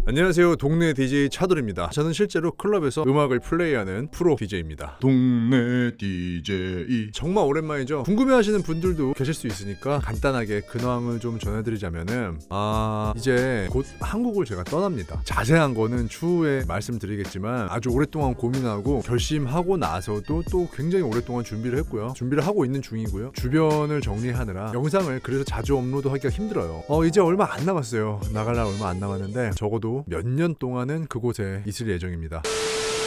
안녕하세요. 동네 DJ 차돌입니다. 저는 실제로 클럽에서 음악을 플레이하는 프로 DJ입니다. 동네 DJ 정말 오랜만이죠. 궁금해하시는 분들도 계실 수 있으니까 간단하게 근황을 좀 전해드리자면은 이제 곧 한국을 제가 떠납니다. 자세한 거는 추후에 말씀드리겠지만 아주 오랫동안 고민하고 결심하고 나서도 또 굉장히 오랫동안 준비를 했고요. 준비를 하고 있는 중이고요. 주변을 정리하느라 영상을 그래서 자주 업로드하기가 힘들어요. 이제 얼마 안 남았어요. 나갈 날 얼마 안 남았는데 적어도 몇 년 동안은 그곳에 있을 예정입니다.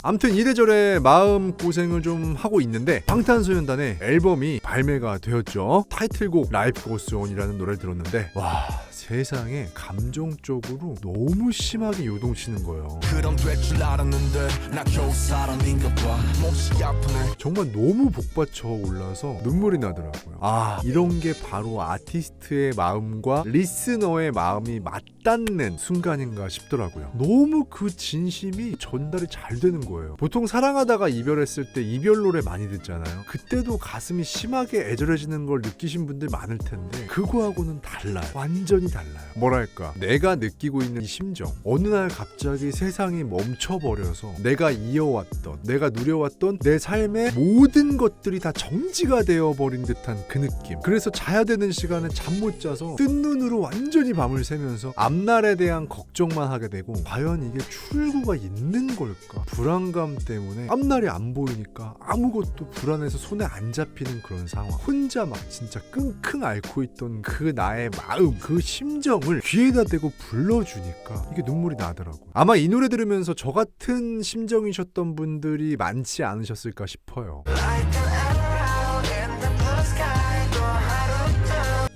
아무튼 이래저래 마음고생을 좀 하고 있는데 방탄소년단의 앨범이 발매가 되었죠. 타이틀곡 Life Goes On이라는 노래를 들었는데 와, 세상에 감정적으로 너무 심하게 요동치는 거예요. 그럼 될 줄 알았는데 나 겨우 사람인가 봐. 몹시 아프네. 정말 너무 복받쳐 올라서 눈물이 나더라고요. 이런 게 바로 아티스트의 마음과 리스너의 마음이 맞닿는 순간인가 싶더라고요. 너무 그 진심이 전달이 잘 되는 거예요. 보통 사랑하다가 이별했을 때 이별 노래 많이 듣잖아요. 그때도 가슴이 심하게 애절해지는 걸 느끼신 분들 많을 텐데 그거하고는 달라요. 완전히 달라요. 뭐랄까, 내가 느끼고 있는 이 심정, 어느 날 갑자기 세상이 멈춰버려서 내가 이어왔던, 내가 누려왔던 내 삶의 모든 것들이 다 정지가 되어버린 듯한 그 느낌. 그래서 자야 되는 시간에 잠 못 자서 뜬 눈으로 완전히 밤을 새면서 앞날에 대한 걱정만 하게 되고, 과연 이게 출구가 있는 걸까? 불안감 때문에 앞날이 안 보이니까 아무것도 불안해서 손에 안 잡히는 그런 상황. 혼자 막 진짜 끙끙 앓고 있던 그 나의 마음, 그 심정을 귀에다 대고 불러주니까 이게 눈물이 나더라고요. 아마 이 노래 들으면서 저 같은 심정이셨던 분들이 많지 않으셨을까 싶어요.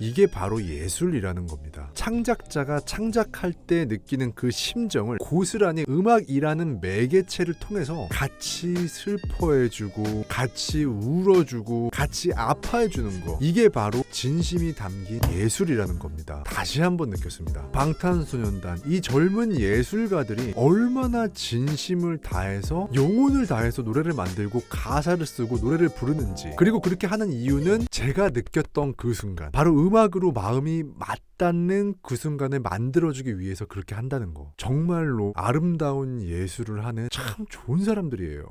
이게 바로 예술이라는 겁니다. 창작자가 창작할 때 느끼는 그 심정을 고스란히 음악이라는 매개체를 통해서 같이 슬퍼해주고, 같이 울어주고, 같이 아파해주는 거. 이게 바로 진심이 담긴 예술이라는 겁니다. 다시 한번 느꼈습니다. 방탄소년단, 이 젊은 예술가들이 얼마나 진심을 다해서, 영혼을 다해서 노래를 만들고 가사를 쓰고 노래를 부르는지, 그리고 그렇게 하는 이유는 제가 느꼈던 그 순간, 바로 음악으로 마음이 맞닿는 그 순간을 만들어주기 위해서 그렇게 한다는 거. 정말로 아름다운 예술을 하는 참 좋은 사람들이에요.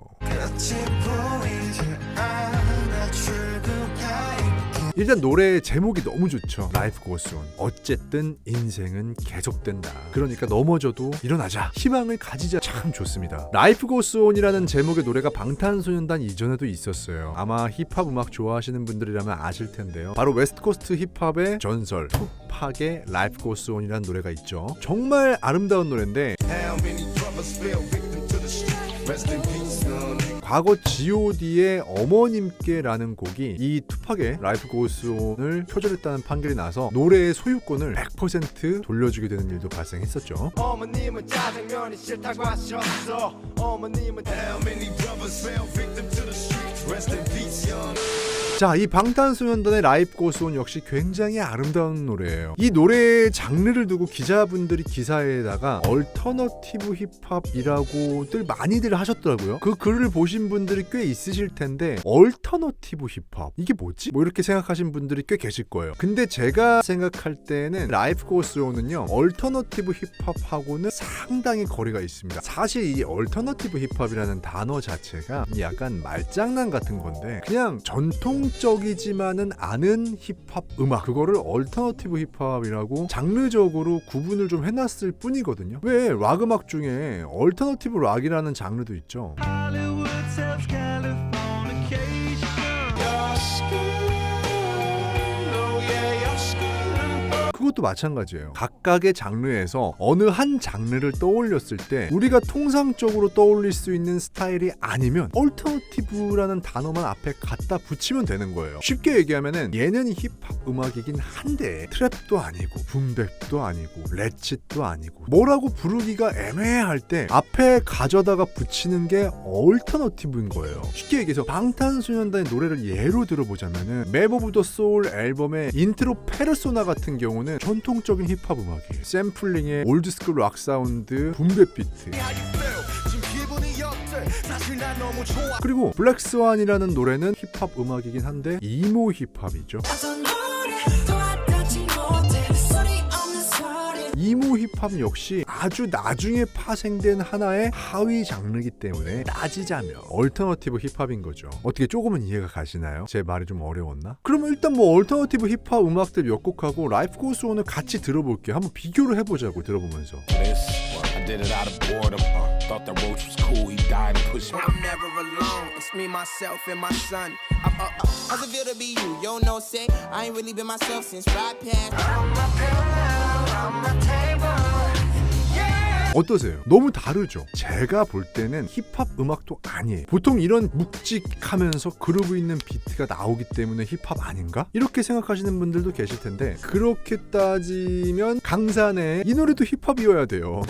일단 노래의 제목이 너무 좋죠. Life Goes On. 어쨌든 인생은 계속된다. 그러니까 넘어져도 일어나자, 희망을 가지자. 참 좋습니다. Life Goes On이라는 제목의 노래가 방탄소년단 이전에도 있었어요. 아마 힙합 음악 좋아하시는 분들이라면 아실 텐데요. 바로 웨스트코스트 힙합의 전설 투팍의 Life Goes On이라는 노래가 있죠. 정말 아름다운 노래인데 과거 G.O.D의 어머님께라는 곡이 이 투팍의 Life Goes On을 표절했다는 판결이 나서 노래의 소유권을 100% 돌려주게 되는 일도 발생했었죠. 어머님은 짜장면이 싫다고 하셨어. 어머님은 How many brothers fell victim to the streets. Rest in peace, young. 자, 이 방탄소년단의 Life Goes On 역시 굉장히 아름다운 노래예요. 이 노래의 장르를 두고 기자분들이 기사에다가 얼터너티브 힙합이라고들 많이들 하셨더라고요. 그 글을 보신 분들이 꽤 있으실 텐데 얼터너티브 힙합, 이게 뭐지? 뭐 이렇게 생각하신 분들이 꽤 계실 거예요. 근데 제가 생각할 때는 Life Goes On은요, 얼터너티브 힙합하고는 상당히 거리가 있습니다. 사실 이 얼터너티브 힙합이라는 단어 자체가 약간 말장난 같은 건데, 그냥 전통적이지만은 않은 힙합 음악, 그거를 얼터너티브 힙합이라고 장르적으로 구분을 좀 해놨을 뿐이거든요. 왜 락 음악 중에 얼터너티브 락이라는 장르도 있죠. 그것도 마찬가지예요. 각각의 장르에서 어느 한 장르를 떠올렸을 때 우리가 통상적으로 떠올릴 수 있는 스타일이 아니면 얼터너티브라는 단어만 앞에 갖다 붙이면 되는 거예요. 쉽게 얘기하면은 얘는 힙합 음악이긴 한데 트랩도 아니고 붐백도 아니고 레칫도 아니고 뭐라고 부르기가 애매할 때 앞에 가져다가 붙이는 게 얼터너티브인 거예요. 쉽게 얘기해서 방탄소년단의 노래를 예로 들어보자면은 맵 오브 더 소울 앨범의 인트로 페르소나 같은 경우는 전통적인 힙합 음악이에요. 샘플링의 올드스쿨 락 사운드, 붐백 비트. 그리고 블랙스완이라는 노래는 힙합 음악이긴 한데 이모 힙합이죠. 이 이모 힙합 역시 아주 나중에 파생된 하나의 하위 장르이기 때문에 따지자면 얼터너티브 힙합인 거죠. 어떻게 조금은 이해가 가시나요? 제 말이 좀 어려웠나? 그러면 일단 뭐 얼터너티브 힙합 음악들 몇 곡하고 라이프 고스 온을 같이 들어볼게요. 한번 비교를 해보자고 들어보면서. I did it out of boredom. Thought the roach was cool. He died and pushed me. I'm never alone. It's me, myself, and my son. I'm up. How's it feel to be you? You don't know, say I ain't really been myself since right past. I'm my pillow, I'm my table. 어떠세요? 너무 다르죠? 제가 볼 때는 힙합 음악도 아니에요. 보통 이런 묵직하면서 그루브 있는 비트가 나오기 때문에 힙합 아닌가? 이렇게 생각하시는 분들도 계실 텐데 그렇게 따지면 강산의 이 노래도 힙합이어야 돼요.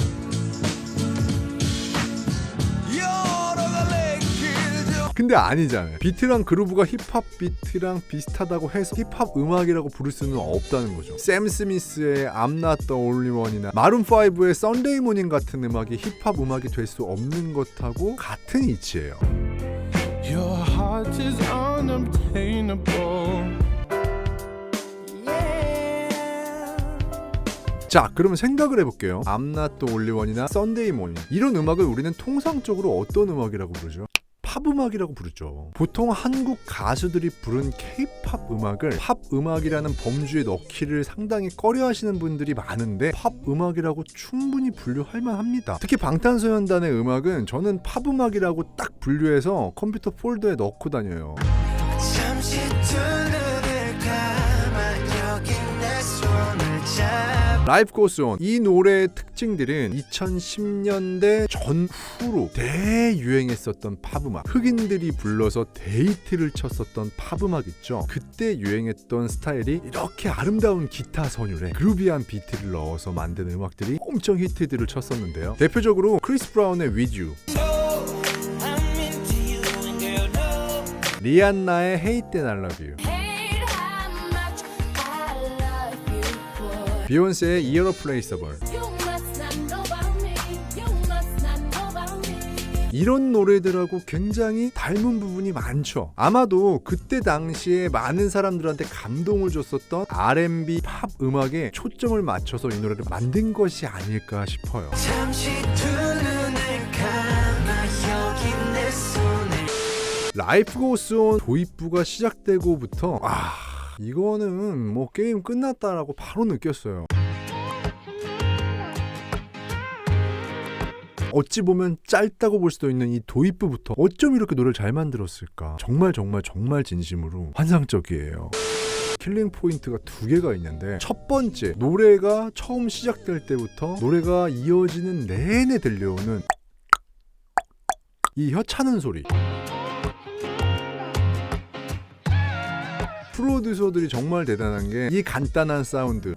근데 아니잖아요. 비트랑 그루브가 힙합 비트랑 비슷하다고 해서 힙합 음악이라고 부를 수는 없다는 거죠. 샘 스미스의 I'm Not The Only One이나 마룬5의 Sunday Morning 같은 음악이 힙합 음악이 될 수 없는 것하고 같은 이치예요. Your heart is unobtainable. 자, 그러면 생각을 해볼게요. I'm Not The Only One이나 Sunday Morning 이런 음악을 우리는 통상적으로 어떤 음악이라고 부르죠? 팝 음악이라고 부르죠. 보통 한국 가수들이 부른 K-팝 음악을 팝 음악이라는 범주에 넣기를 상당히 꺼려하시는 분들이 많은데 팝 음악이라고 충분히 분류할 만합니다. 특히 방탄소년단의 음악은 저는 팝 음악이라고 딱 분류해서 컴퓨터 폴더에 넣고 다녀요. 잠시 두 눈을 감아 여기 내 손을 잡아. 라이프 고스 온 이 노래의 특징들은 2010년대 전후로 대유행했었던 팝음악, 흑인들이 불러서 데이트를 쳤었던 팝음악 있죠. 그때 유행했던 스타일이 이렇게 아름다운 기타 선율에 그루비한 비트를 넣어서 만든 음악들이 엄청 히트들을 쳤었는데요. 대표적으로 크리스 브라운의 With You, 리안나의 Hate That I Love You, 비욘세의 Irreplaceable 이런 노래들하고 굉장히 닮은 부분이 많죠. 아마도 그때 당시에 많은 사람들한테 감동을 줬었던 R&B 팝 음악에 초점을 맞춰서 이 노래를 만든 것이 아닐까 싶어요. 잠시 두 눈을 감아 여기 내 손을. 라이프 고스 온 도입부가 시작되고부터 이거는 뭐 게임 끝났다라고 바로 느꼈어요. 어찌 보면 짧다고 볼 수도 있는 이 도입부부터 어쩜 이렇게 노래를 잘 만들었을까? 정말 진심으로 환상적이에요. 킬링 포인트가 두 개가 있는데 첫 번째, 노래가 처음 시작될 때부터 노래가 이어지는 내내 들려오는 이 혀 차는 소리. 프로듀서들이 정말 대단한 게 이 간단한 사운드,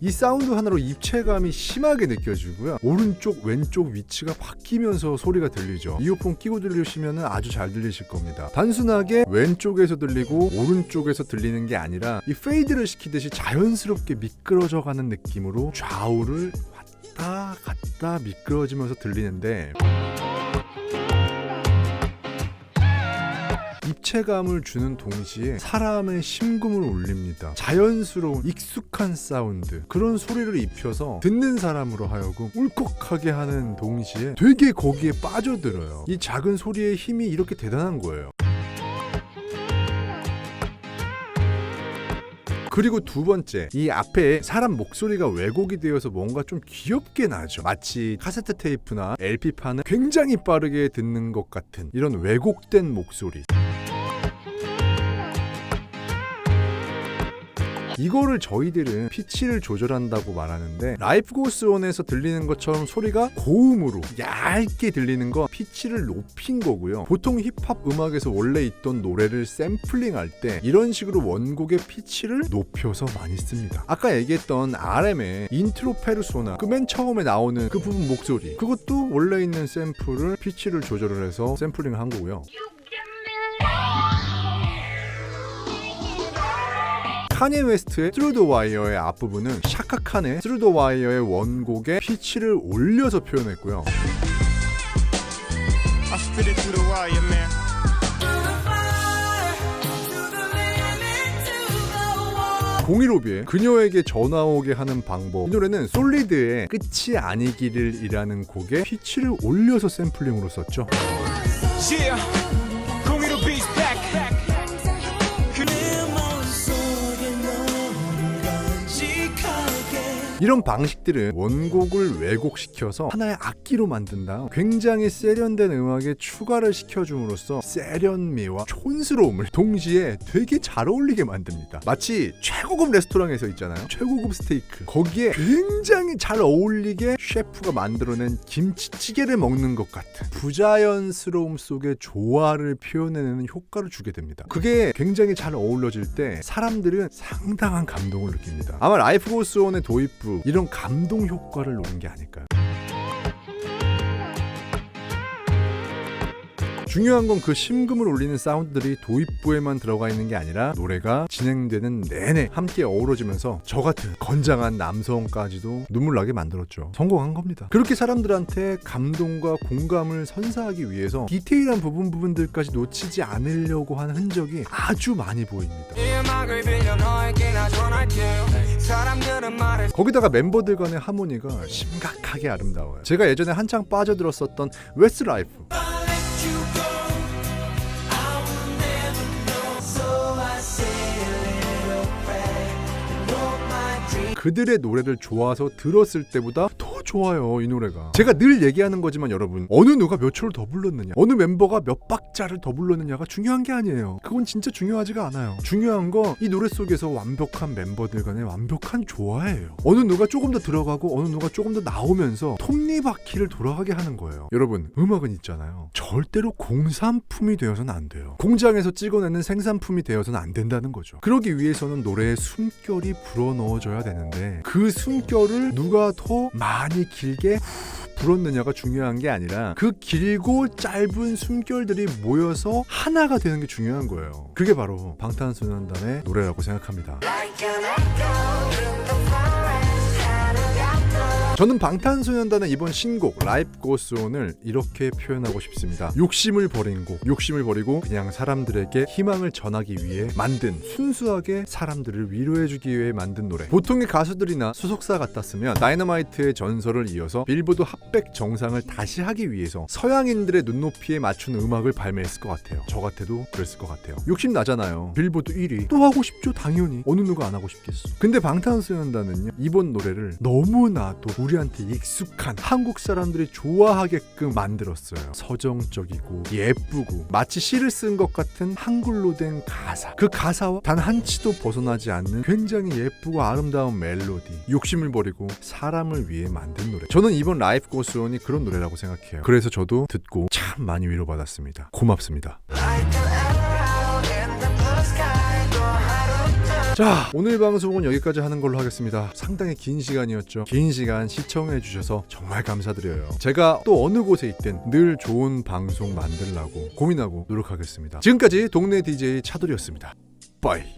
이 사운드 하나로 입체감이 심하게 느껴지고요. 오른쪽 왼쪽 위치가 바뀌면서 소리가 들리죠. 이어폰 끼고 들으시면 아주 잘 들리실 겁니다. 단순하게 왼쪽에서 들리고 오른쪽에서 들리는 게 아니라 이 페이드를 시키듯이 자연스럽게 미끄러져 가는 느낌으로 좌우를 왔다 갔다 미끄러지면서 들리는데 입체감을 주는 동시에 사람의 심금을 울립니다. 자연스러운 익숙한 사운드, 그런 소리를 입혀서 듣는 사람으로 하여금 울컥하게 하는 동시에 되게 거기에 빠져들어요. 이 작은 소리의 힘이 이렇게 대단한 거예요. 그리고 두 번째, 이 앞에 사람 목소리가 왜곡이 되어서 뭔가 좀 귀엽게 나죠. 마치 카세트 테이프나 LP판을 굉장히 빠르게 듣는 것 같은 이런 왜곡된 목소리. 이거를 저희들은 피치를 조절한다고 말하는데 라이프 고스 온에서 들리는 것처럼 소리가 고음으로 얇게 들리는 건 피치를 높인 거고요. 보통 힙합 음악에서 원래 있던 노래를 샘플링할 때 이런 식으로 원곡의 피치를 높여서 많이 씁니다. 아까 얘기했던 RM의 인트로 페르소나, 그 맨 처음에 나오는 그 부분 목소리, 그것도 원래 있는 샘플을 피치를 조절을 해서 샘플링을 한 거고요. 카니에 웨스트의 Through the Wire의 앞부분은 샤카 칸의 Through the Wire의 원곡의 피치를 올려서 표현했고요. I spit it through the wire, man. 공일오비의 그녀에게 전화 오게 하는 방법. 이 노래는 솔리드의 끝이 아니기를 이라는 곡에 피치를 올려서 샘플링으로 썼죠. Yeah, 공이로 beats back. 이런 방식들은 원곡을 왜곡시켜서 하나의 악기로 만든 다음 굉장히 세련된 음악에 추가를 시켜줌으로써 세련미와 촌스러움을 동시에 되게 잘 어울리게 만듭니다. 마치 최고급 레스토랑에서 있잖아요. 최고급 스테이크. 거기에 굉장히 잘 어울리게 셰프가 만들어낸 김치찌개를 먹는 것 같은 부자연스러움 속의 조화를 표현해내는 효과를 주게 됩니다. 그게 굉장히 잘 어우러질 때 사람들은 상당한 감동을 느낍니다. 아마 라이프 고스 온의 도입부 이런 감동 효과를 노린 게 아닐까요? 중요한 건 그 심금을 울리는 사운드들이 도입부에만 들어가 있는 게 아니라 노래가 진행되는 내내 함께 어우러지면서 저 같은 건장한 남성까지도 눈물 나게 만들었죠. 성공한 겁니다. 그렇게 사람들한테 감동과 공감을 선사하기 위해서 디테일한 부분들까지 놓치지 않으려고 한 흔적이 아주 많이 보입니다. 거기다가 멤버들 간의 하모니가 심각하게 아름다워요. 제가 예전에 한창 빠져들었었던 웨스트라이프, 그들의 노래를 좋아서 들었을 때보다 더 좋아요. 이 노래가 제가 늘 얘기하는 거지만 여러분, 어느 누가 몇 초를 더 불렀느냐, 어느 멤버가 몇 박자를 더 불렀느냐가 중요한 게 아니에요. 그건 진짜 중요하지가 않아요. 중요한 건 이 노래 속에서 완벽한 멤버들 간의 완벽한 조화예요. 어느 누가 조금 더 들어가고 어느 누가 조금 더 나오면서 톱니바퀴를 돌아가게 하는 거예요. 여러분, 음악은 있잖아요, 절대로 공산품이 되어서는 안 돼요. 공장에서 찍어내는 생산품이 되어서는 안 된다는 거죠. 그러기 위해서는 노래에 숨결이 불어넣어져야 되는데 그 숨결을 누가 더 많이 길게 불었느냐가 중요한 게 아니라 그 길고 짧은 숨결들이 모여서 하나가 되는 게 중요한 거예요. 그게 바로 방탄소년단의 노래라고 생각합니다. 저는 방탄소년단의 이번 신곡 Life Goes On을 이렇게 표현하고 싶습니다. 욕심을 버린 곡, 욕심을 버리고 그냥 사람들에게 희망을 전하기 위해 만든, 순수하게 사람들을 위로해주기 위해 만든 노래. 보통의 가수들이나 소속사 같았으면 다이너마이트의 전설을 이어서 빌보드 핫백 정상을 다시 하기 위해서 서양인들의 눈높이에 맞춘 음악을 발매했을 것 같아요. 저 같아도 그랬을 것 같아요. 욕심 나잖아요. 빌보드 1위 또 하고 싶죠, 당연히. 어느 누가 안 하고 싶겠어. 근데 방탄소년단은요, 이번 노래를 너무나도 우리한테 익숙한, 한국 사람들이 좋아하게끔 만들었어요. 서정적이고 예쁘고 마치 시를 쓴 것 같은 한글로 된 가사, 그 가사와 단 한 치도 벗어나지 않는 굉장히 예쁘고 아름다운 멜로디, 욕심을 버리고 사람을 위해 만든 노래. 저는 이번 라이프 고스 온이 그런 노래라고 생각해요. 그래서 저도 듣고 참 많이 위로받았습니다. 고맙습니다. 자, 오늘 방송은 여기까지 하는 걸로 하겠습니다. 상당히 긴 시간이었죠. 긴 시간 시청해주셔서 정말 감사드려요. 제가 또 어느 곳에 있든 늘 좋은 방송 만들려고 고민하고 노력하겠습니다. 지금까지 동네 DJ 차돌이었습니다. 빠이.